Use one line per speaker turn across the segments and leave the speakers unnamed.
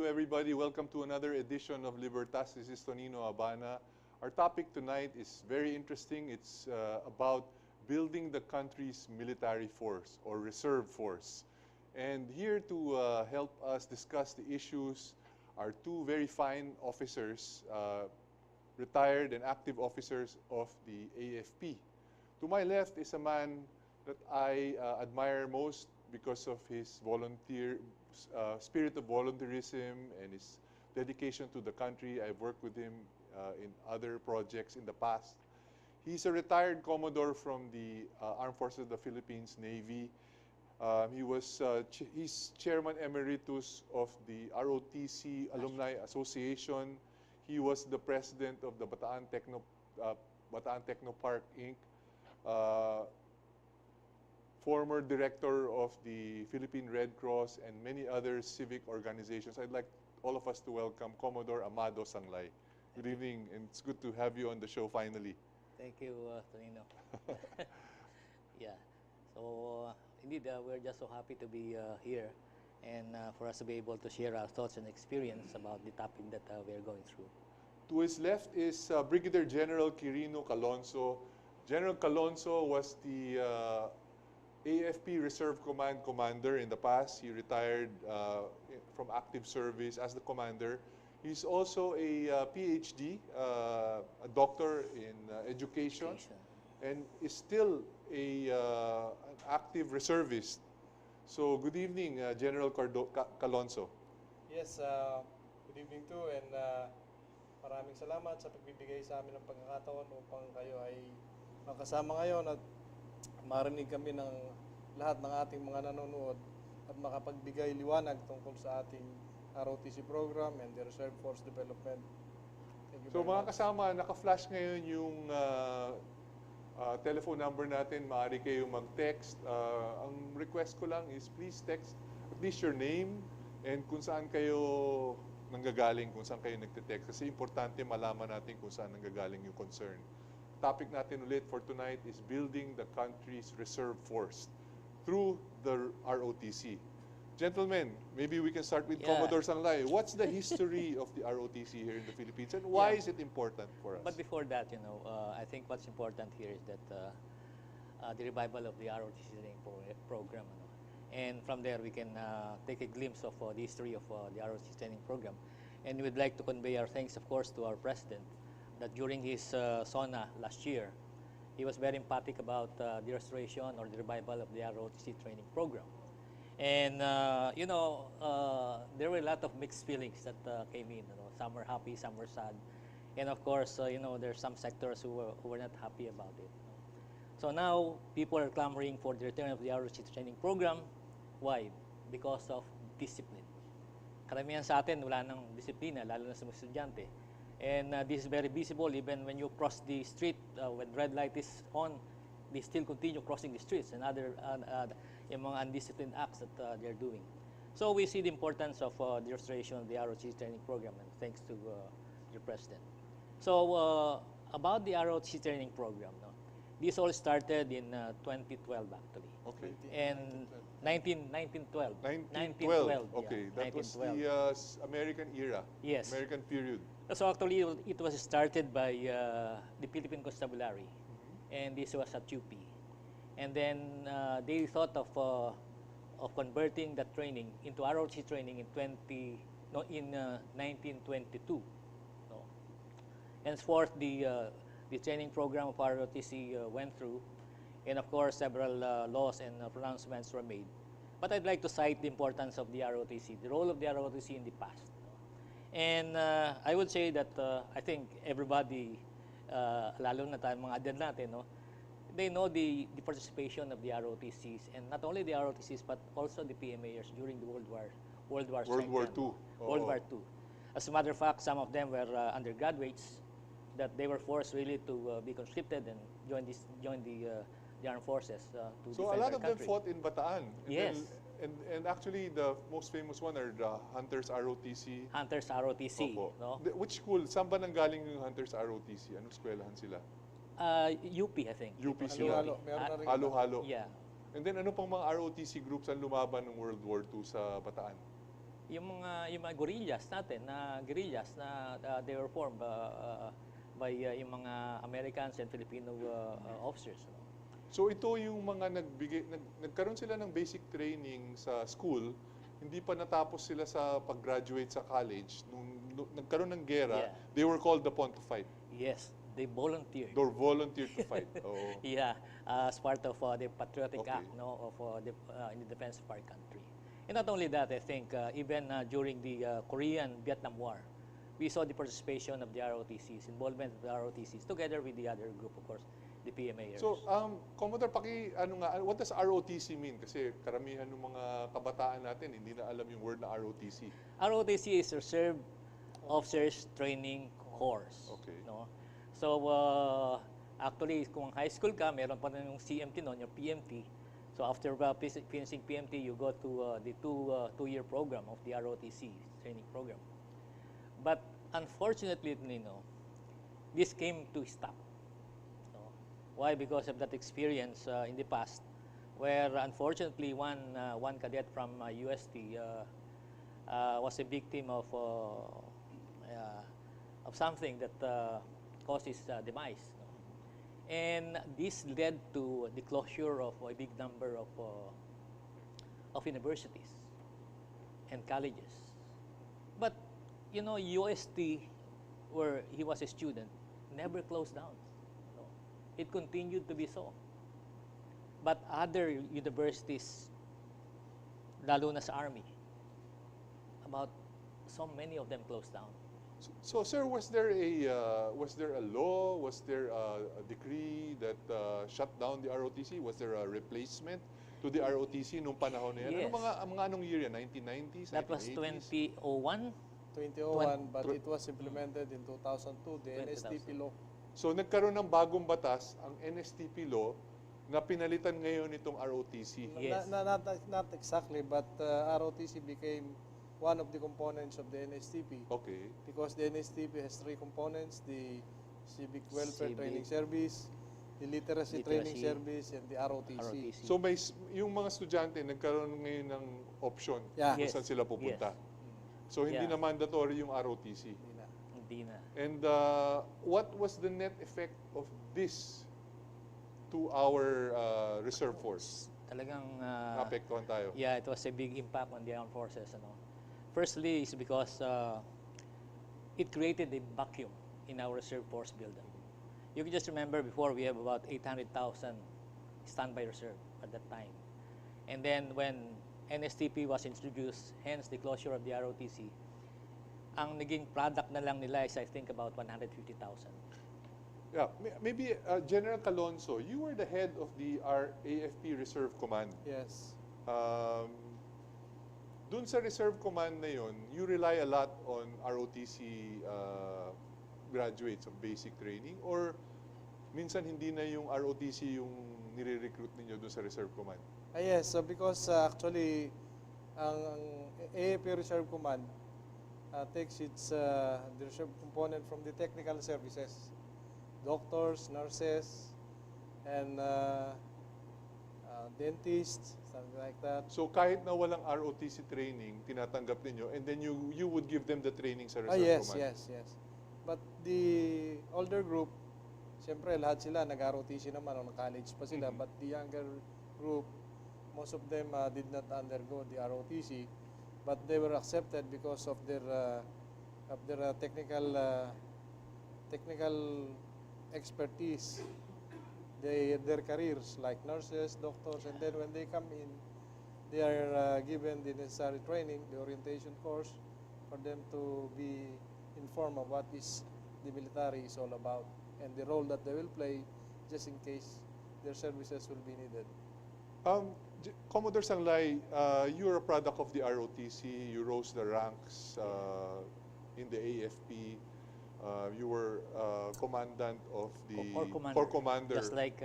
everybody. Welcome to another edition of Libertas. This is Tonino Habana. Our topic tonight is very interesting. It's about building the country's military force or reserve force. And here to help us discuss the issues are two very fine officers, retired and active officers of the AFP. To my left is a man that I admire most because of his spirit of volunteerism and his dedication to the country. I've worked with him in other projects in the past. He's a retired Commodore from the Armed Forces of the Philippines Navy. He's Chairman Emeritus of the ROTC Alumni Association. He was the president of the Bataan Technopark Inc., former director of the Philippine Red Cross and many other civic organizations. I'd like all of us to welcome Commodore Amado Sanglay. Good evening, and it's good to have you on the show finally.
Thank you, Tonino. Yeah, so indeed, we're just so happy to be here and for us to be able to share our thoughts and experience about the topic that we're going through.
To his left is Brigadier General Quirino Calosno. General Calosno was the AFP Reserve Command commander in the past. He retired from active service as the commander. He's also a PhD, a doctor in education, and is still an active reservist. So good evening, General Calosno.
Yes, good evening too, and maraming salamat sa pagbibigay sa amin ng pagkakataon upang kayo ay makasama ngayon at marinig kami ng lahat ng ating mga nanonood at makapagbigay liwanag tungkol sa ating ROTC program and the Reserve Force Development. Thank you
so mga kasama, naka-flash ngayon yung telephone number natin. Maaari kayo mag-text. Ang request ko lang is please text at least your name and kung saan kayo nanggagaling, kung saan kayo nagte-text. Kasi importante malaman natin kung saan nanggagaling yung concern. Topic natin ulit for tonight is building the country's reserve force through the ROTC. Gentlemen, maybe we can start with Commodore Sanglay. What's the history of the ROTC here in the Philippines and why is it important for us?
But before that, I think what's important here is that the revival of the ROTC program. And from there, we can take a glimpse of the history of the ROTC training program. And we'd like to convey our thanks, of course, to our president, that during his SONA last year, he was very emphatic about the restoration or the revival of the ROTC training program. And, there were a lot of mixed feelings that came in. Some were happy, some were sad. And of course, there's some sectors who were not happy about it. So now, people are clamoring for the return of the ROTC training program. Why? Because of discipline. Karamihan sa atin, wala nang disiplina, lalo na sa mga estudyante. And this is very visible even when you cross the street, when red light is on, they still continue crossing the streets and other yung mga undisciplined acts that they're doing. So we see the importance of the restoration of the ROTC training program, and thanks to your president. So about the ROTC training program, this all started in 2012 actually.
Okay.
And 1912.
1912. Okay, that
1912.
was the American era.
Yes.
American period.
So actually, it was started by the Philippine Constabulary, and this was at UP. And then they thought of converting that training into ROTC training in 1922. Henceforth, the training program of ROTC went through, and of course, several laws and pronouncements were made. But I'd like to cite the importance of the ROTC, the role of the ROTC in the past. And I would say that I think everybody, lalo na tayo mga adyan natin, they know the participation of the ROTCs, and not only the ROTCs but also the PMAers during the World War II. World War II. As a matter of fact, some of them were undergraduates that they were forced really to be conscripted and join the armed forces to defend
So a lot of
their
them
country.
fought in Bataan.
Yes.
And actually, the most famous one are the Hunters ROTC.
Hunters ROTC.
Opo.
No?
Which school? Saan ba nanggaling yung Hunters ROTC? Anong eskwelahan sila?
UP, I think.
UP sila.
Halo-halo. Meron na rin
Halo-halo.
Yeah.
And then ano pang mga ROTC groups ang lumaban ng World War II sa Bataan?
yung mga guerrillas na they were formed by yung mga Americans and Filipino officers. No?
So ito yung mga nagkaroon sila ng basic training sa school, hindi pa natapos sila sa pag-graduate sa college. Nung nagkaroon ng gera,
Yeah.
they were called upon to fight.
Yes, they volunteered.
They volunteered to fight. Oo.
Yeah, as part of the patriotic
Okay.
act, no, of in the defense of our country. And not only that, I think even during the Korean-Vietnam War, we saw the participation of the ROTCs, involvement of the ROTCs, together with the other group, of course, the PMAers.
So, Commodore, what does ROTC mean? Kasi karamihan ng mga kabataan natin, hindi na alam yung word na ROTC.
ROTC is Reserve Officers Training Course.
Okay.
No? So, actually, kung high school ka, meron pa rin yung CMT noon, yung PMT. So, after finishing PMT, you go to the two-year program of the ROTC training program. But unfortunately, this came to stop. No? Why? Because of that experience in the past, where unfortunately one cadet from UST was a victim of something that caused his demise. No? And this led to the closure of a big number of universities and colleges. But UST, where he was a student, never closed down. No. It continued to be so. But other universities, lalo na sa Army, about so many of them closed down.
So, sir, was there a law? Was there a decree that shut down the ROTC? Was there a replacement to the ROTC nung panahon na yan?
Yes.
Ano mga anong year yan? 1990s?
That was
1980s?
2001.
2001, but it was implemented in 2002, the NSTP law.
So nagkaroon ng bagong batas, ang NSTP law, na pinalitan ngayon itong ROTC.
Yes.
Not exactly, but ROTC became one of the components of the NSTP.
Okay.
Because the NSTP has three components, the Civic Welfare
Civic.
Training Service, the Literacy Training Service, and the ROTC.
ROTC.
So yung mga estudyante nagkaroon ngayon ng option
Yeah.
kung
Yes.
saan sila pupunta.
Yes.
So hindi
Yeah.
na mandatory yung ROTC.
Hindi na.
Hindi na.
And what was the net effect of this to our reserve force?
Talagang
Naapektuhan tayo.
yeah, it was a big impact on the armed forces. Firstly, is because it created a vacuum in our reserve force buildup. You can just remember before we have about 800,000 standby reserve at that time. And then when NSTP was introduced, hence the closure of the ROTC, ang naging product na lang nila is I think about 150,000.
Yeah, maybe General Calosno, you were the head of the AFP Reserve Command.
Yes.
Dun sa Reserve Command na yun, you rely a lot on ROTC graduates of basic training, or minsan hindi na yung ROTC yung nire-recruit ninyo dun sa Reserve Command?
Yes, so because actually, ang AFP Reserve Command takes its the reserve component from the technical services, doctors, nurses, and dentists, something like that.
So kahit na walang ROTC training, tinatanggap ninyo, and then you would give them the training sa Reserve
Yes,
Command?
yes. But the older group, siyempre lahat sila nag-ROTC naman, o college pa sila, but the younger group, most of them did not undergo the ROTC, but they were accepted because of their technical expertise, their careers like nurses, doctors, and then when they come in, they are given the necessary training, the orientation course, for them to be informed of what is the military is all about and the role that they will play just in case their services will be needed.
Commodore Sanglay, you are a product of the ROTC. You rose the ranks in the AFP. You were commandant of the
Corps commander. Just like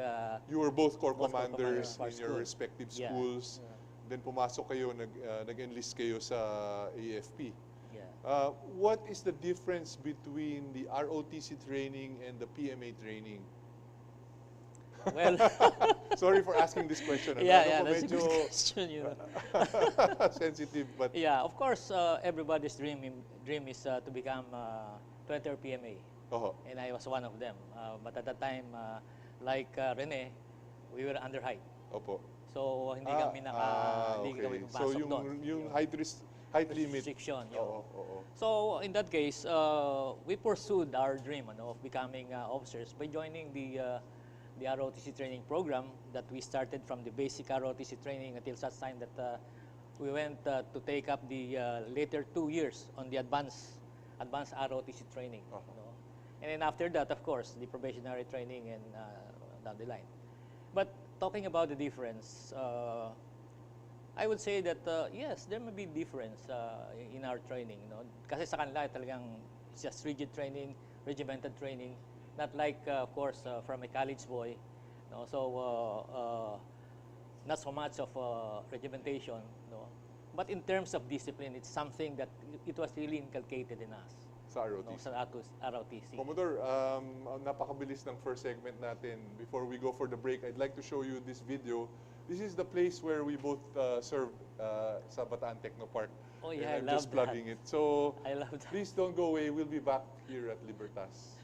you were both corps
both corps
commanders
commanders
in your
of our
respective
school. Yeah.
schools. Then pumasok kayo, nag-enlist kayo sa AFP.
yeah.
What is the difference between the ROTC training and the PMA training?
Well,
Sorry for asking this question.
yeah,
Ano po,
that's a
medyo
good question, you know.
sensitive, but
Yeah, of course, everybody's dream is to become 20th PMA,
oho.
and I was one of them. But at that time, like Rene, we were under height.
Opo.
So hindi kami hindi kami
okay. So
papasok doon.
yung height limit.
Restriction,
Oo, oo.
So in that case, we pursued our dream of becoming officers by joining the ROTC training program that we started from the basic ROTC training until such time that we went to take up the later 2 years on the advanced ROTC training. And then after that, of course, the probationary training and down the line. But talking about the difference, I would say that yes, there may be difference in our training. Kasi sa kanila talagang it's just rigid training, regimented training, not like of course from a college boy. So not so much of regimentation. But in terms of discipline, it's something that it was really inculcated in us.
Sa ROTC.
Sa ROTC.
Commodore, napakabilis ng first segment natin. Before we go for the break, I'd like to show you this video. This is the place where we both served sa Bataan Technopark.
Oh yeah,
and I'm
I love
just plugging it. So
I love that.
please don't go away. We'll be back here at Libertas.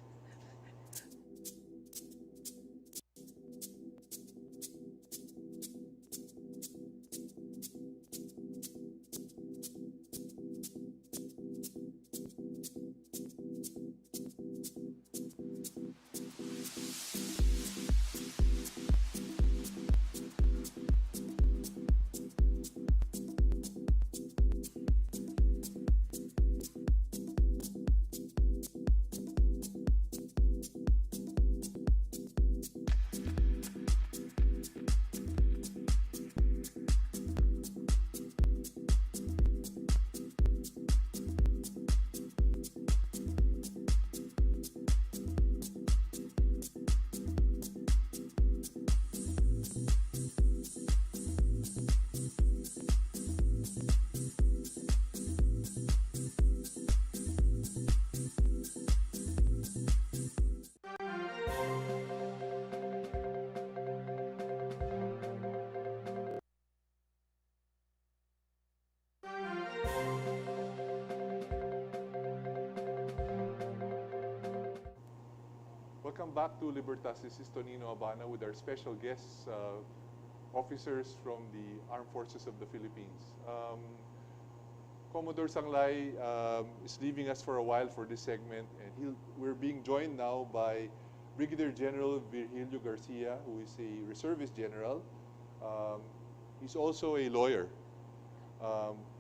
Welcome back to Libertas. This is Tonino Habana with our special guests, officers from the Armed Forces of the Philippines. Commodore Sanglay is leaving us for a while for this segment, and we're being joined now by Brigadier General Virgilio Garcia, who is a reservist general. He's also a lawyer.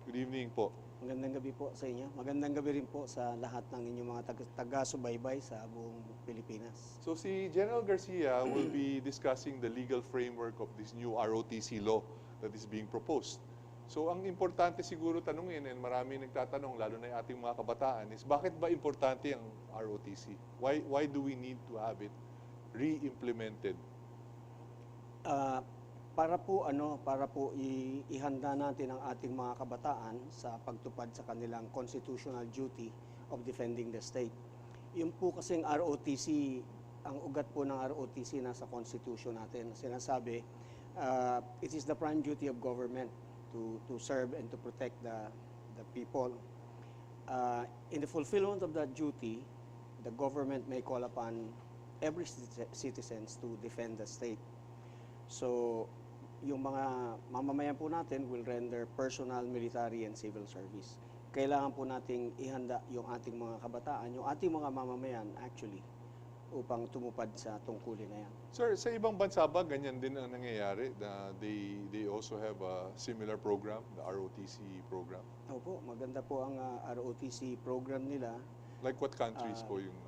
Good evening po.
Magandang gabi po sa inyo. Magandang gabi rin po sa lahat ng inyong mga taga-subaybay sa buong Pilipinas.
So si General Garcia will be discussing the legal framework of this new ROTC law that is being proposed. So ang importante siguro tanungin, and marami nagtatanong, lalo na yung ating mga kabataan, is bakit ba importante ang ROTC? Why do we need to have it re-implemented?
Para po ihanda natin ang ating mga kabataan sa pagtupad sa kanilang constitutional duty of defending the state. Yung po kasing ROTC, ang ugat po ng ROTC nasa constitution natin. Sinasabi, it is the prime duty of government to serve and to protect the people. In the fulfillment of that duty, the government may call upon every citizens to defend the state. So, yung mga mamamayan po natin will render personal, military, and civil service. Kailangan po nating ihanda yung ating mga kabataan, yung ating mga mamamayan actually, upang tumupad sa tungkulin na yan.
Sir, sa ibang bansa ba ganyan din ang nangyayari? They also have a similar program, the ROTC program?
Opo, maganda po ang ROTC program nila.
Like what countries po yung ano?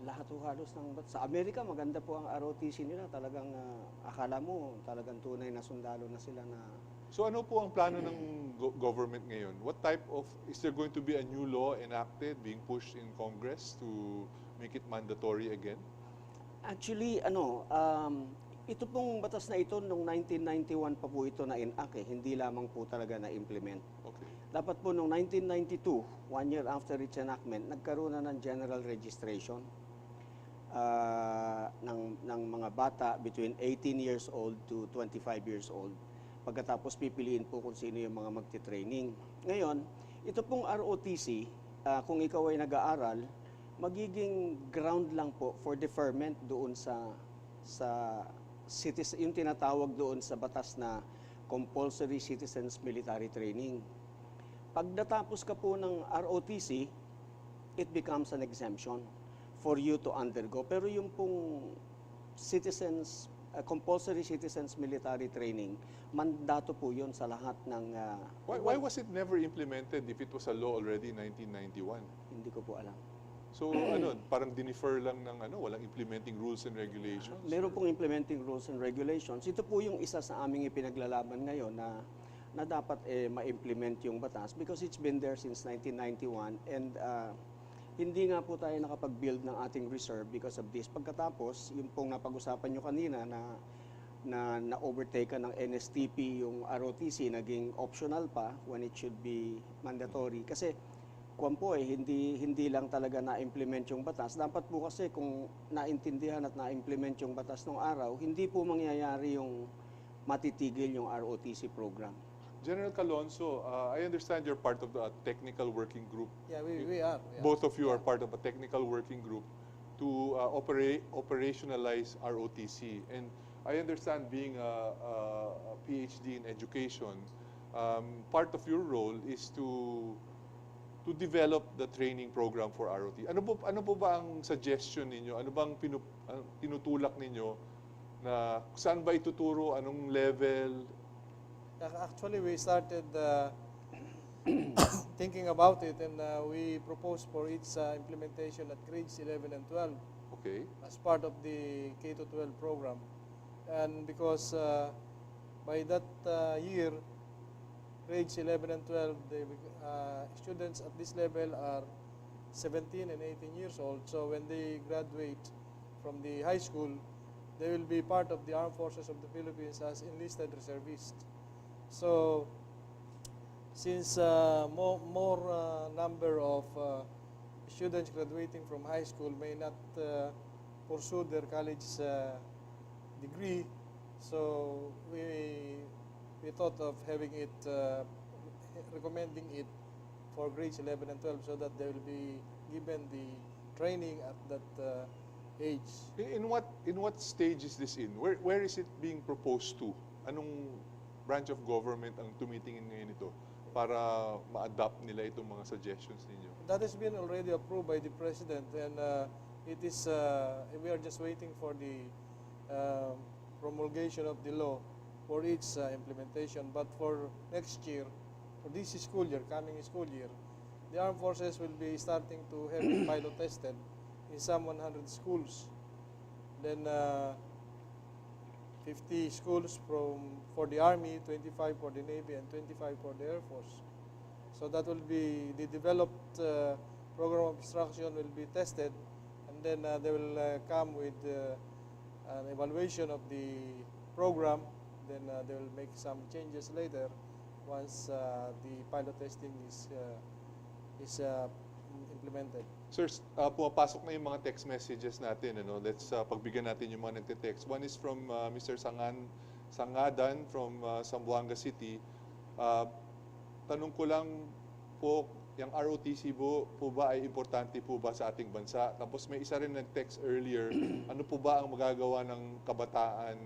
Lahat po halos sa Amerika, maganda po ang ROTC nila. Talagang akala mo, talagang tunay na sundalo na sila na...
So ano po ang plano ng government ngayon? What type of, is there going to be a new law enacted, being pushed in Congress to make it mandatory again?
Actually, ito pong batas na ito, noong 1991 pa po ito na-enact hindi lamang po talaga na-implement.
Okay.
Dapat po noong 1992, 1 year after its enactment, nagkaroon na ng general registration. ng mga bata between 18 years old to 25 years old. Pagkatapos pipiliin po kung sino yung mga magti-training. Ngayon, ito pong ROTC, kung ikaw ay nag-aaral, magiging ground lang po for deferment doon sa yung tinatawag doon sa batas na compulsory citizens military training. Pag natapos ka po ng ROTC, it becomes an exemption for you to undergo. Pero yung pong compulsory citizens military training, mandato po yun sa lahat ng...
Why was it never implemented if it was a law already in 1991?
Hindi ko po alam.
So parang dinifer lang ng walang implementing rules and regulations?
Meron pong implementing rules and regulations. Ito po yung isa sa aming ipinaglalaban ngayon na dapat ma-implement yung batas because it's been there since 1991 and hindi nga po tayo nakapag-build ng ating reserve because of this. Pagkatapos, yung pong napag-usapan nyo kanina na na-overtake ng NSTP yung ROTC, naging optional pa when it should be mandatory. Kasi hindi lang talaga na-implement yung batas. Dapat po kasi kung naintindihan at na-implement yung batas ng araw, hindi po mangyayari yung matitigil yung ROTC program.
General Calosno, I understand you're part of the technical working group.
Yeah, we are. Yeah.
Both of you are part of a technical working group to operationalize ROTC. And I understand being a PhD in education, part of your role is to develop the training program for ROTC. Ano po ba ang suggestion ninyo? Ano bang tinutulak ninyo na saan ba ituturo, anong level?
Actually, we started thinking about it, and we proposed for its implementation at grades 11 and 12 as part of the K-12 program. And because by that year, grades 11 and 12, the students at this level are 17 and 18 years old. So when they graduate from the high school, they will be part of the Armed Forces of the Philippines as enlisted reservists. So, since more number of students graduating from high school may not pursue their college degree, so we thought of having it, recommending it for grades 11 and 12 so that they will be given the training at that age.
In what stage is this in? Where is it being proposed to? Anong branch of government ang tumitingin ngayon ito para ma-adapt nila itong mga suggestions ninyo?
That has been already approved by the President, and it is, we are just waiting for the promulgation of the law for its implementation. But for next year, for this school year, coming school year, the Armed Forces will be starting to have it pilot tested in some 100 schools. Then 50 schools for the Army, 25 for the Navy, and 25 for the Air Force. So that will be the developed program of instruction will be tested, and then they will come with an evaluation of the program. Then they will make some changes later once the pilot testing is implemented.
Sir, pumapasok na yung mga text messages natin. Let's pagbigyan natin yung mga nagte-text. One is from Mr. Sangadan from Zamboanga City. Tanong ko lang po, yung ROTC po ba ay importante po ba sa ating bansa? Tapos may isa rin nag-text earlier, ano po ba ang magagawa ng kabataan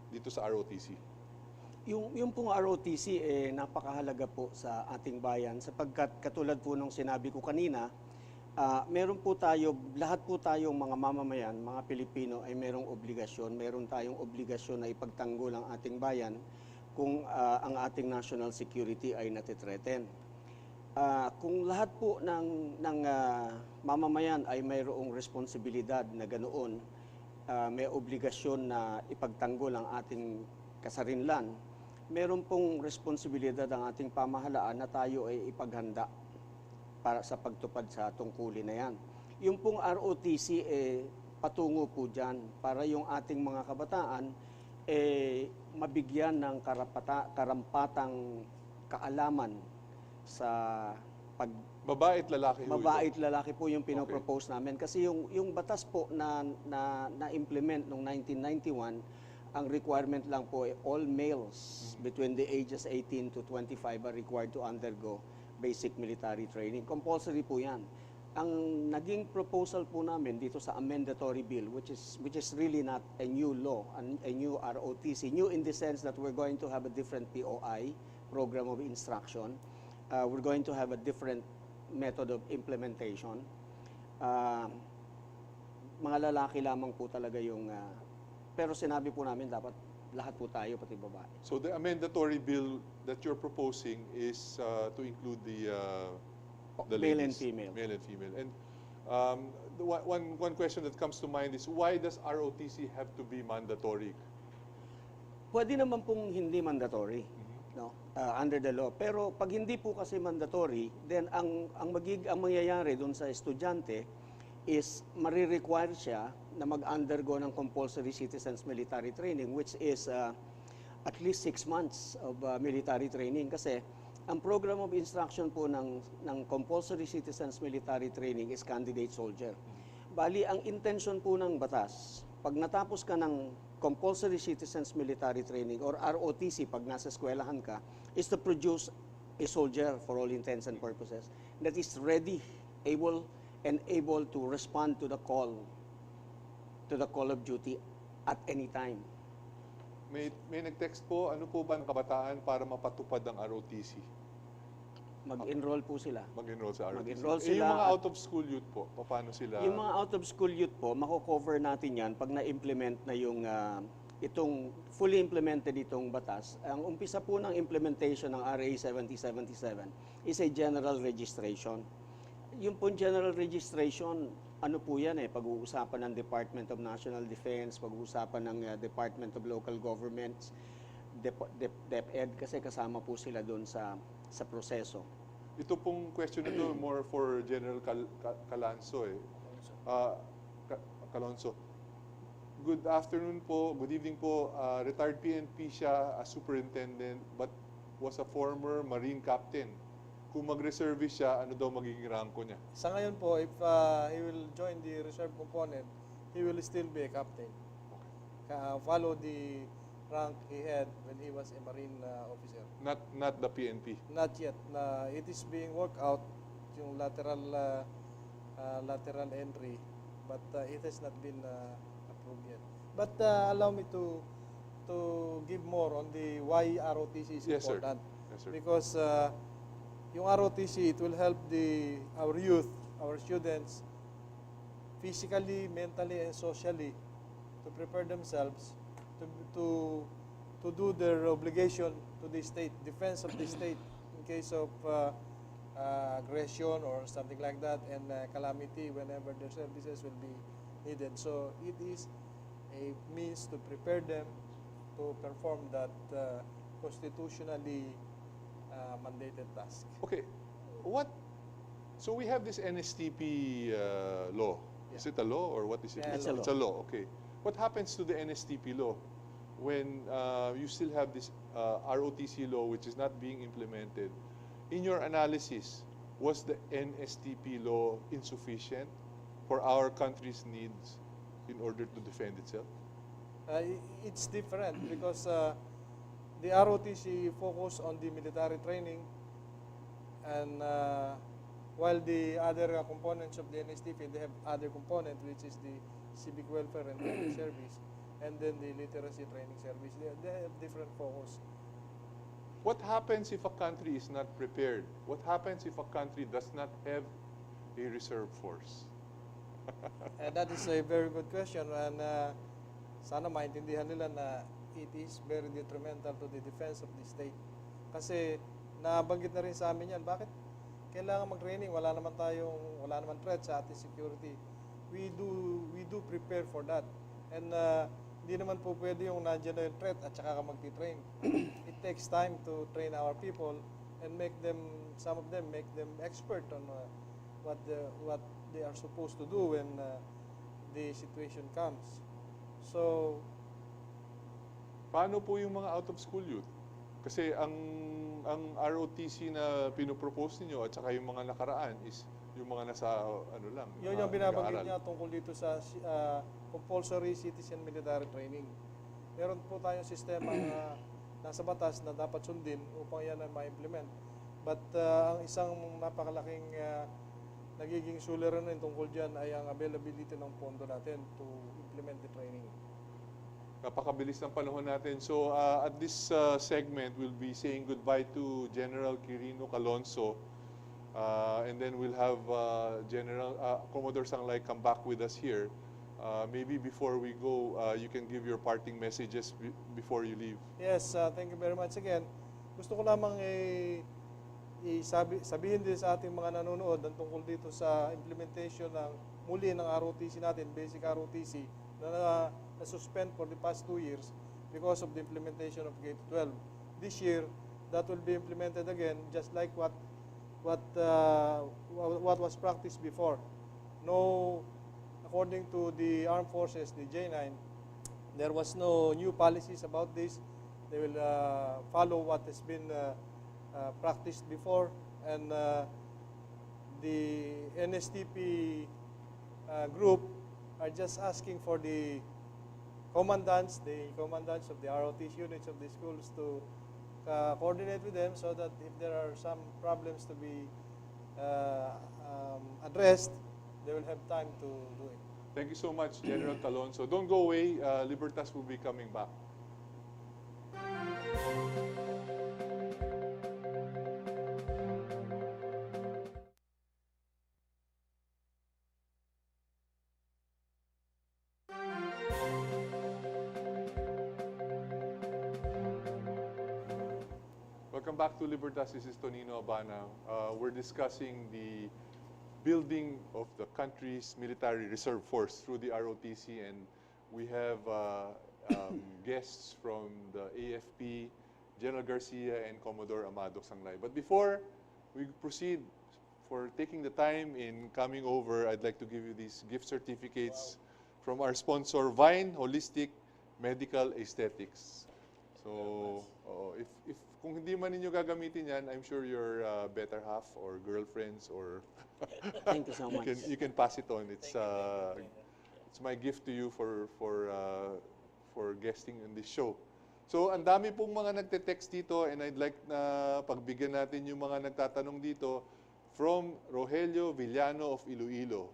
dito sa ROTC?
Yung pong ROTC napakahalaga po sa ating bayan sapagkat katulad po nung sinabi ko kanina, lahat po tayong mga mamamayan, mga Pilipino ay meron tayong obligasyon na ipagtanggol ang ating bayan kung ang ating national security ay natitreten. Kung lahat po ng mamamayan ay mayroong responsibilidad na ganoon, may obligasyon na ipagtanggol ang ating kasarinlan, meron pong responsibilidad ang ating pamahalaan na tayo ay ipaghanda para sa pagtupad sa tungkulin na yan. Yung pong ROTC patungo po dyan para yung ating mga kabataan mabigyan ng karampatang kaalaman sa pag
Babae at lalaki ho ito.
babae at lalaki po yung pinopropose namin. Kasi yung batas po na implement noong 1991, ang requirement lang po ay all males between the ages 18 to 25 are required to undergo basic military training. Compulsory po yan. Ang naging proposal po namin dito sa amendatory bill, which is really not a new law, a new ROTC, new in the sense that we're going to have a different POI, program of instruction. We're going to have a different method of implementation. Mga lalaki lamang po talaga yung, pero sinabi po namin dapat lahat po tayo, pati babae.
So the amendatory bill that you're proposing is to include the
Male and
ladies,
female.
Male and female. And one question that comes to mind is, why does ROTC have to be mandatory?
Pwede naman pong hindi mandatory, no? Under the law. Pero pag hindi po kasi mandatory, then ang mangyayari doon sa estudyante is marirequire siya na mag-undergo ng compulsory citizens military training, which is at least 6 months of military training. Kasi ang program of instruction po ng compulsory citizens military training is candidate soldier. Bali, ang intention po ng batas, pag natapos ka ng compulsory citizens military training or ROTC pag nasa eskwelahan ka, is to produce a soldier for all intents and purposes that is ready, able to respond to the call of duty at any time.
May nag-text po, ano po ba ang kabataan para mapatupad ang ROTC?
Mag-enroll po sila.
Mag-enroll sa ROTC.
Mag-enroll
Yung
sila
mga
at-
out-of-school youth po, paano sila?
Yung mga out-of-school youth po, mako-cover natin yan pag na-implement na yung itong fully implemented itong batas. Ang umpisa po ng implementation ng RA 7077 is a general registration. Yung po general registration, ano po yan pag-uusapan ng Department of National Defense, pag-uusapan ng Department of Local Governments, DepEd, kasi kasama po sila doon sa proseso.
Ito pong question nito more for General Calonso Calonso. Good afternoon po, good evening po. Retired PNP siya as superintendent but was a former Marine captain. Kung mag-reservist siya, ano daw magiging ranko niya?
Sa ngayon po, if he will join the reserve component, he will still be a captain. Follow the rank he had when he was a Marine officer.
Not the PNP.
Not yet. It is being worked out, yung lateral entry, but it has not been approved yet. But allow me to give more on the why ROTC is
Yes, sir.
important.
Yes, sir.
Because yung ROTC, it will help our youth, our students, physically, mentally, and socially to prepare themselves to do their obligation to the state, defense of the state in case of aggression or something like that, and calamity whenever their services will be needed. So it is a means to prepare them to perform that constitutionally mandated task.
Okay, so we have this NSTP law. Is it a law or what is it?
Yeah,
It's a law.
It's a law, okay. What happens to the NSTP law when you still have this ROTC law which is not being implemented? In your analysis, was the NSTP law insufficient for our country's needs in order to defend itself?
It's different because the ROTC focus on the military training, and while the other components of the NSTP, they have other component, which is the civic welfare and training service, and then the literacy training service. They have different focus.
What happens if a country is not prepared? What happens if a country does not have a reserve force?
And that is a very good question, and sana maintindihan nila na it is very detrimental to the defense of the state. Kasi nabanggit na rin sa amin yan, bakit kailangan mag-training? Wala naman threat sa ating security. We do prepare for that. And hindi naman po pwede yung nandiyan na yung threat at saka ka magti-train. It takes time to train our people and some of them make them expert on what they are supposed to do when the situation comes. So,
Paano po yung mga out-of-school youth? Kasi ang ROTC na pinopropose niyo at saka yung mga nakaraan is yung mga nasa ano lang.
Yun yung binabanggit
nag-aaral.
niya tungkol dito sa compulsory citizen military training. Meron po tayong sistema na nasa batas na dapat sundin upang yan ay ma-implement. But ang isang napakalaking nagiging suliranin tungkol dyan ay ang availability ng pondo natin to implement the training.
Napakabilis ng panahon natin. So at this segment, we'll be saying goodbye to General Quirino Calosno. And then we'll have Commodore Sanglay come back with us here. Maybe before we go, you can give your parting messages before you leave.
Yes, thank you very much again. Gusto ko lamang sabihin din sa ating mga nanonood ang tungkol dito sa implementation ng muli ng ROTC natin, basic ROTC, na suspend for the past 2 years because of the implementation of K-12. This year, that will be implemented again, just like what was practiced before. No, according to the armed forces, the J9, there was no new policies about this. They will follow what has been practiced before, and the NSTP group are just asking for the commandants of the ROTC units of the schools to coordinate with them so that if there are some problems to be addressed, they will have time to do it.
Thank you so much, General Calosno. Don't go away. Libertas will be coming back. Welcome back to Libertas. This is Tonino Habana. We're discussing the building of the country's military reserve force through the ROTC, and we have guests from the AFP, General Garcia and Commodore Amado Sanglay. But before we proceed, for taking the time in coming over, I'd like to give you these gift certificates from our sponsor, Vine Holistic Medical Aesthetics. So, if kung hindi man ninyo gagamitin yan, I'm sure your better half or girlfriends or
Thank you so much.
you can pass it on. It's my gift to you for guesting in this show. So, ang dami pong mga nagte-text dito, and I'd like na pagbigyan natin yung mga nagtatanong dito from Rogelio Villano of Iloilo.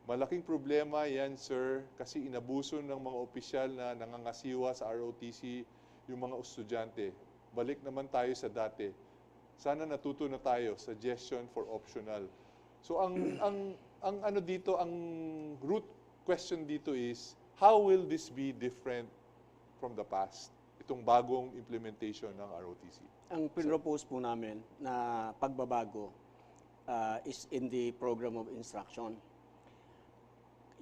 Malaking problema yan, sir, kasi inabuso ng mga opisyal na nangangasiwa sa ROTC yung mga estudyante. Balik naman tayo sa dati. Sana natuto na tayo. Suggestion for optional. So ang ano dito, ang root question dito is, how will this be different from the past? Itong bagong implementation ng ROTC.
Ang pinropose po namin na pagbabago is in the program of instruction.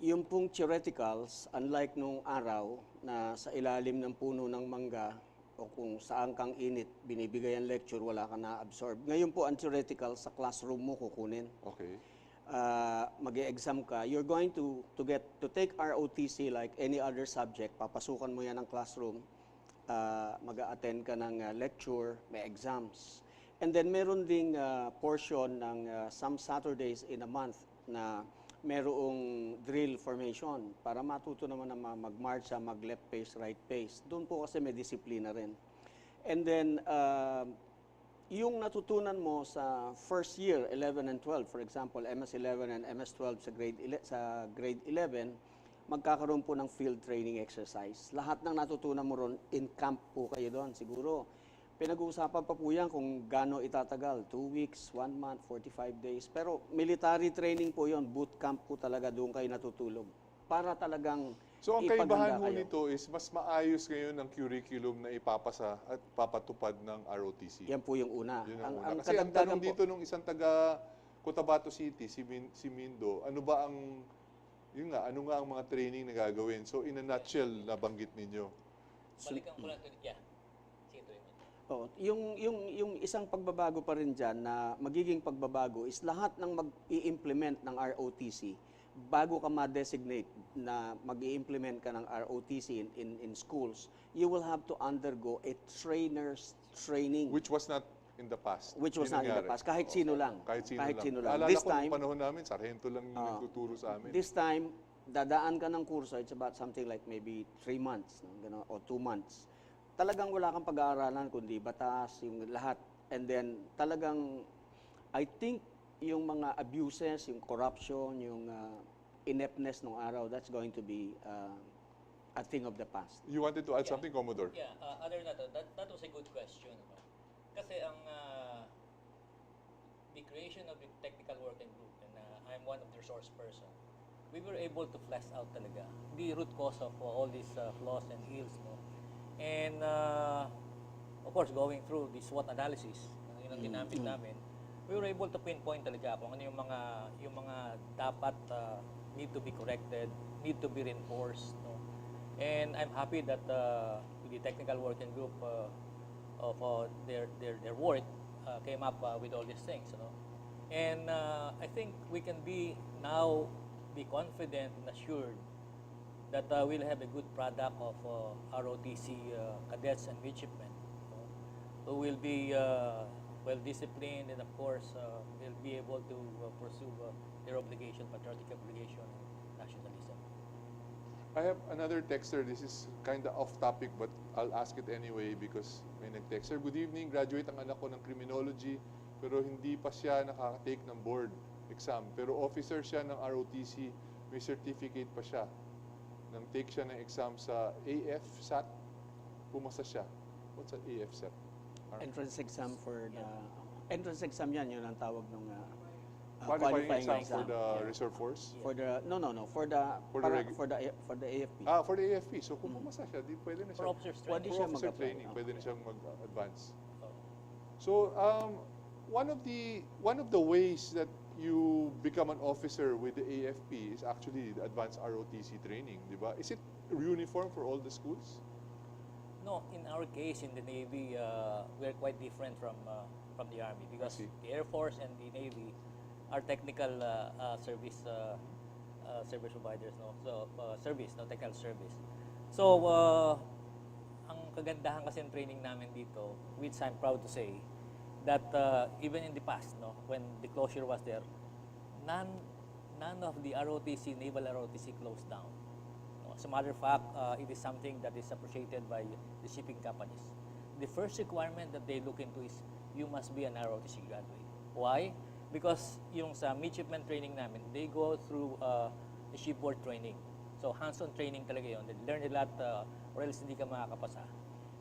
Yung pong theoreticals, unlike nung araw na sa ilalim ng puno ng mangga o kung saan kang init, binibigay ang lecture, wala ka na-absorb. Ngayon po ang theoretical sa classroom mo kukunin.
Okay.
Mag-e-exam ka, you're going to take ROTC like any other subject, papasukan mo yan ng classroom, mag-a-attend ka ng lecture, may exams. And then meron ding portion ng some Saturdays in a month na merong drill formation para matuto naman na mag-march, mag-left pace, right pace. Doon po kasi may disiplina rin. And then, yung natutunan mo sa first year, 11 and 12, for example, MS-11 and MS-12 sa grade 11, magkakaroon po ng field training exercise. Lahat ng natutunan mo ron, in camp po kayo doon. Siguro, pinag-uusapan pa po yan kung gaano itatagal. 2 weeks, 1 month, 45 days. Pero military training po yon, boot camp po talaga, doon kayo natutulog. Para talagang
So ang kaibahan
ipaganda
ho
kayo.
nito is mas maayos ngayon ang curriculum na ipapasa at papatupad ng ROTC.
Yan po yung una.
Yun ang una.
Ang
Kasi ang
kadagdagan
tanong
po,
dito nung isang taga Cotabato City, si Mindo, ano ba ang, yun nga, ano nga ang mga training na gagawin? So in a nutshell, nabanggit ninyo.
Balikan ko lang ito niya.
oh, yung isang pagbabago pa rin dyan na magiging pagbabago is lahat ng mag-i-implement ng ROTC bago ka ma-designate na mag-i-implement ka ng ROTC in schools, you will have to undergo a trainer's training.
Which was not in the past.
Which was
Yun
not in the
nangyari.
past. Kahit sino lang.
Kahit sino lang.
lang.
Alala
This
ko
time,
nung panahon namin, sarhento lang yung nagtuturo sa amin.
This time, dadaan ka ng kurso, it's about something like maybe 3 months, no? Gano, o 2 months. Talagang wala kang pag-aaralan, kundi batas, yung lahat. And then, talagang, I think, yung mga abuses, yung corruption, yung ineptness ng araw, that's going to be a thing of the past.
You wanted to add something, Commodore?
Yeah, other than that was a good question. No? Kasi ang the creation of the technical working group, and I'm one of the resource person, we were able to flesh out talaga the root cause of all these flaws and ills. No? And of course, going through the SWOT analysis, yun ang ginamit namin, we were able to pinpoint talaga kung ano yung mga dapat need to be corrected, need to be reinforced. No? And I'm happy that the technical working group of their work came up with all these things. You know? And I think we can now be confident and assured that we'll have a good product of ROTC cadets and midshipmen, who will be well disciplined, and of course they'll be able to pursue their obligation, patriotic obligation, and nationalism.
I have another texter. This is kind of off topic, but I'll ask it anyway because may nag-texter. Good evening, graduate ang anak ko ng criminology, pero hindi pa siya nakaka-take ng board exam. Pero officer siya ng ROTC, may certificate pa siya. Nang take siya ng exam sa AFSAT, pumasa siya. What's an AFSAT?
Entrance exam for the... Entrance exam yan, yun ang tawag ng
Qualifying exam for the reserve force?
For the for the AFP.
For the AFP. So kung pumasa siya, di pwede na siya.
For officers
Pwede
training.
siya
For officer
mag-apply.
training, pwede na siyang mag-advance.
Oh.
So one of the ways that you become an officer with the AFP is actually the advanced ROTC training, di ba? Is it uniform for all the schools?
No, in our case in the Navy, we're quite different from the Army, because the Air Force and the Navy are technical service providers, no? So technical service. So ang kagandahan kasi ng training namin dito, which I'm proud to say, that even in the past, no, when the closure was there, none of the ROTC, naval ROTC closed down. No? As a matter of fact, it is something that is appreciated by the shipping companies. The first requirement that they look into is you must be an ROTC graduate. Why? Because yung sa midshipman training namin, they go through the shipboard training. So hands-on training talaga yun. They learn a lot or else hindi ka makakapasa.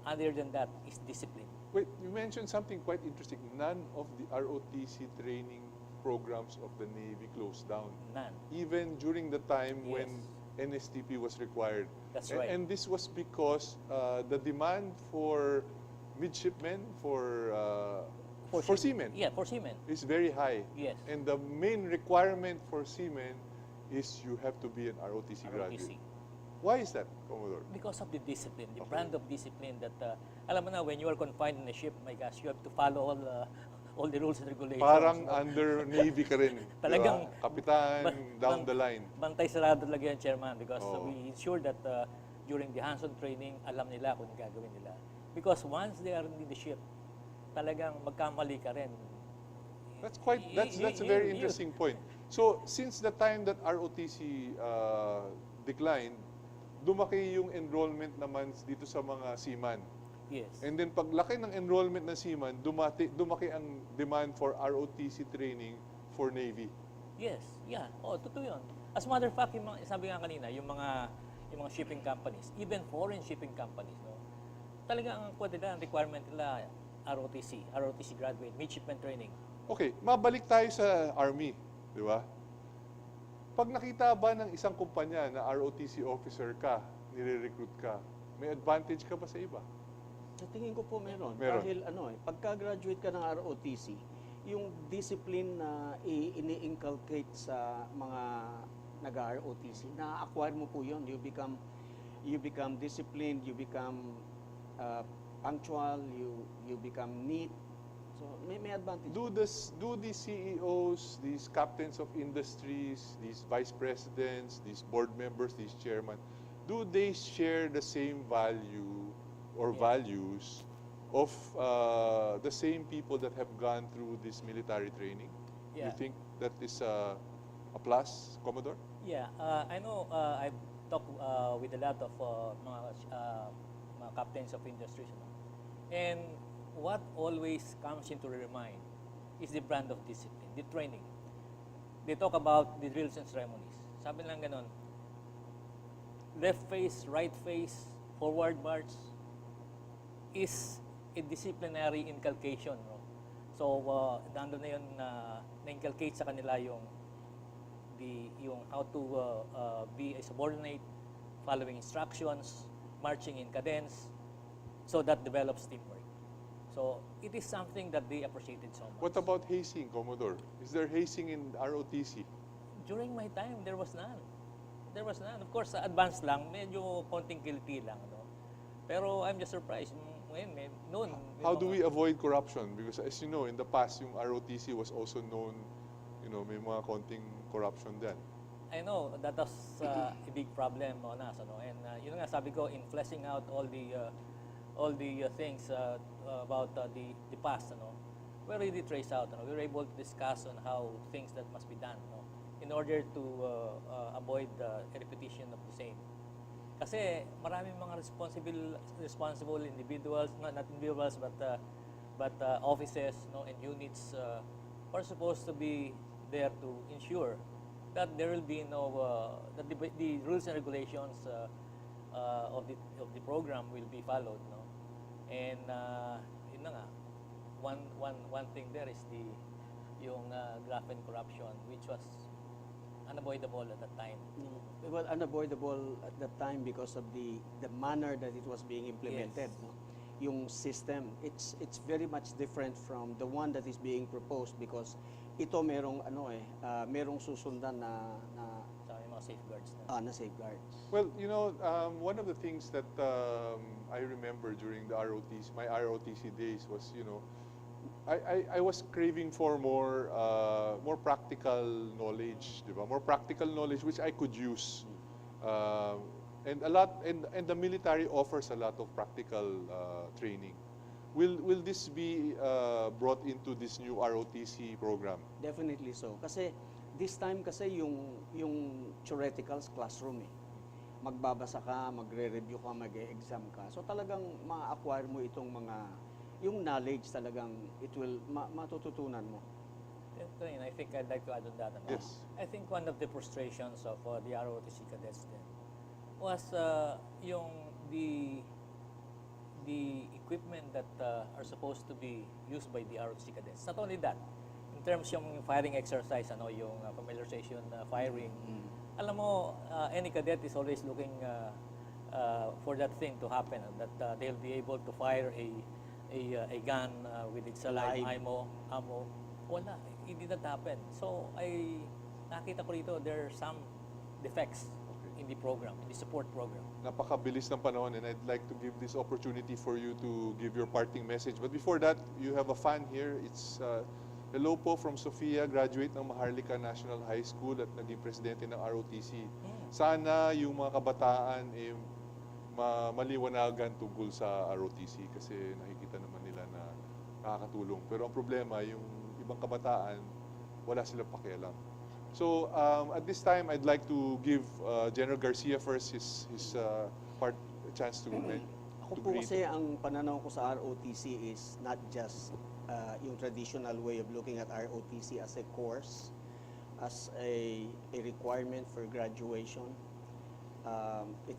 Other than that is discipline.
Wait, you mentioned something quite interesting. None of the ROTC training programs of the Navy closed down.
None.
Even during the time
Yes.
when NSTP was required.
That's right.
And this was because the demand for midshipmen, for seamen,
Yeah, for seamen.
is very high.
Yes.
And the main requirement for seamen is you have to be an ROTC graduate.
ROTC.
Why is that, Commodore?
Because of the discipline, the
Okay.
brand of discipline that, alam mo na, when you are confined in a ship, my gosh, you have to follow all the rules and regulations.
Parang
no?
under Navy ka rin.
Talagang-
diba? Kapitan, down the line.
Bantay sarado talaga yan, Chairman, because
Oo.
we ensure that during the hands-on training, alam nila kung gagawin nila. Because once they are in the ship, talagang magkamali ka rin.
That's a very interesting point. So since the time that ROTC declined, dumaki yung enrollment naman dito sa mga seaman.
Yes.
And then paglaki ng enrollment ng seaman, dumaki ang demand for ROTC training for Navy.
Yes, yeah. Oh, totoo yun. As a matter of fact, yung mga, sabi nga kanina, yung mga shipping companies, even foreign shipping companies, no? Talaga ang requirement nila, ROTC graduate, midshipman training.
Okay, mabalik tayo sa Army, di ba? Pag nakita ba ng isang kumpanya na ROTC officer ka, nire-recruit ka, may advantage ka ba sa iba?
Sa tingin ko po meron.
Meron.
Dahil pagka-graduate ka ng ROTC, yung discipline na ini-inculcate sa mga nag-ROTC, na-acquire mo po yun. You become disciplined, you become punctual, you become neat. So may advantage.
Do these CEOs, these captains of industries, these vice presidents, these board members, these chairmen, do they share the same value or
Yeah.
values, of the same people that have gone through this military training?
Yeah.
You think that is a plus, Commodore?
Yeah, I know I've talked with a lot of mga captains of industries. And what always comes into their mind is the brand of discipline, the training. They talk about the drills and ceremonies. Sabi lang ganon, left face, right face, forward march is a disciplinary inculcation. No? So, nandun na yun na-inculcate sa kanila yung how to be a subordinate, following instructions, marching in cadence, so that develops teamwork. So it is something that they appreciated so much.
What about hazing, Commodore? Is there hazing in ROTC?
During my time, there was none. There was none. Of course, sa advanced lang, medyo konting kiliti lang. No? Pero I'm just surprised. Ngayon, noon.
How do we avoid corruption? Because as you know, in the past, yung ROTC was also known, may mga konting corruption din.
I know that was a big problem on us, and yun nga sabi ko, in fleshing out all the things about the past, we really trace out. We were able to discuss on how things that must be done, in order to avoid a repetition of the same. Kasi maraming mga responsible individuals, not individuals, but offices, and units are supposed to be there to ensure that there will be that the rules and regulations of the program will be followed, and yun na nga, one thing there is yung graft and corruption, which was unavoidable at that time.
Well, unavoidable at that time because of the manner that it was being implemented.
Yes.
No? Yung system, it's very much different from the one that is being proposed because ito merong merong susundan na
Sa mga safeguards
na safeguards.
Well, one of the things that I remember during the my ROTC days was, I was craving for more practical knowledge, diba? More practical knowledge which I could use, and the military offers a lot of practical training. Will this be brought into this new ROTC program?
Definitely so. Kasi this time kasi yung theoreticals classroom magbabasa ka, magre-review ka, mag-e-exam ka. So talagang ma-acquire mo itong yung knowledge talagang it will matututunan mo.
I think I'd like to add on that.
Yes.
I think one of the frustrations of the ROTC cadets then was yung the equipment that are supposed to be used by the ROTC cadets. Not only that, in terms yung firing exercise, yung familiarization firing, alam mo, any cadet is always looking for that thing to happen, that they'll be able to fire a gun with its live ammo. Wala, it did not happen. So, nakita ko rito, there are some defects in the program, in the support program.
Napakabilis ng panahon, and I'd like to give this opportunity for you to give your parting message. But before that, you have a fan here. It's hello po from Sofia, graduate ng Maharlika National High School at naging presidente ng ROTC. Sana yung mga kabataan maliwanagan tungkol sa ROTC kasi nakikita naman nila na nakakatulong. Pero ang problema, yung ibang kabataan, wala silang pakialam. So at this time, I'd like to give General Garcia first his chance to
Ako po kasi ang pananaw ko sa ROTC is not just yung traditional way of looking at ROTC as a course, as a requirement for graduation.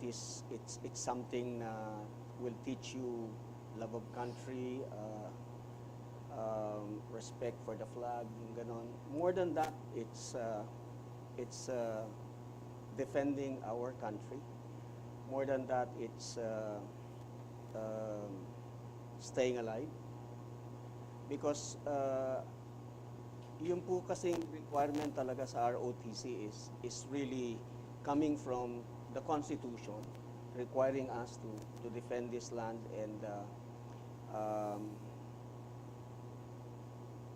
It's something na will teach you love of country, respect for the flag, yung ganon. More than that, it's defending our country. More than that, it's staying alive. Because yung po kasing requirement talaga sa ROTC is really coming from the Constitution, requiring us to defend this land and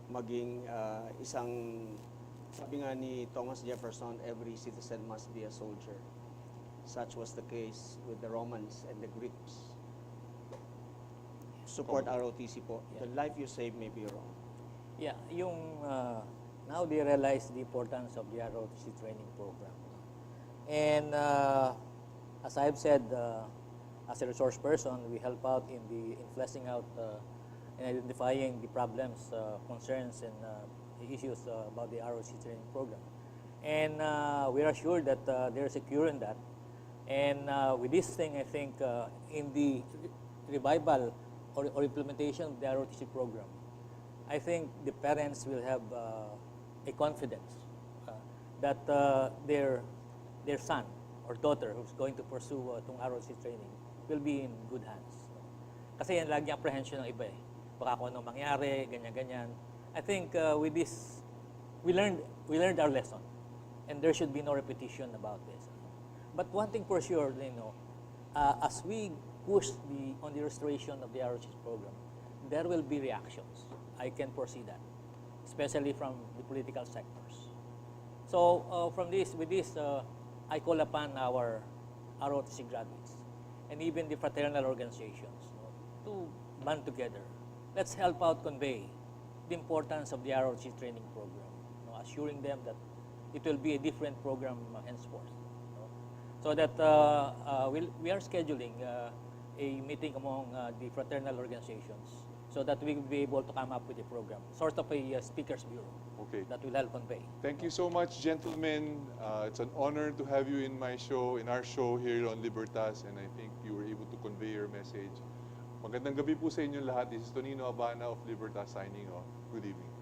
maging isang, sabi nga ni Thomas Jefferson, every citizen must be a soldier. Such was the case with the Romans and the Greeks. support
Commo.
ROTC po.
Yeah.
The life you save may be wrong.
Yeah, now they realize the importance of the ROTC training program. And as I've said, as a resource person, we help out in fleshing out and identifying the problems, concerns, and the issues about the ROTC training program. And we are sure that they're secure in that. And with this thing, I think in the revival or implementation of the ROTC program, I think the parents will have a confidence that their son or daughter who's going to pursue itong ROTC training will be in good hands. Kasi yan lagi ang apprehension ng iba eh. Baka kung anong mangyari, ganyan-ganyan. I think with this, we learned our lesson. And there should be no repetition about this. But one thing for sure, as we push on the restoration of the ROTC program, there will be reactions. I can foresee that, especially from the political sectors. So with this, I call upon our ROTC graduates and even the fraternal organizations to band together. Let's help out convey the importance of the ROTC training program, assuring them that it will be a different program henceforth. So that we are scheduling a meeting among the fraternal organizations so that we will be able to come up with a program, sort of a speakers bureau that will help convey.
Thank you so much, gentlemen. It's an honor to have you in our show here on Libertas, and I think you were able to convey your message. Magandang gabi po sa inyo lahat. This is Tonino Habana of Libertas signing off. Good evening.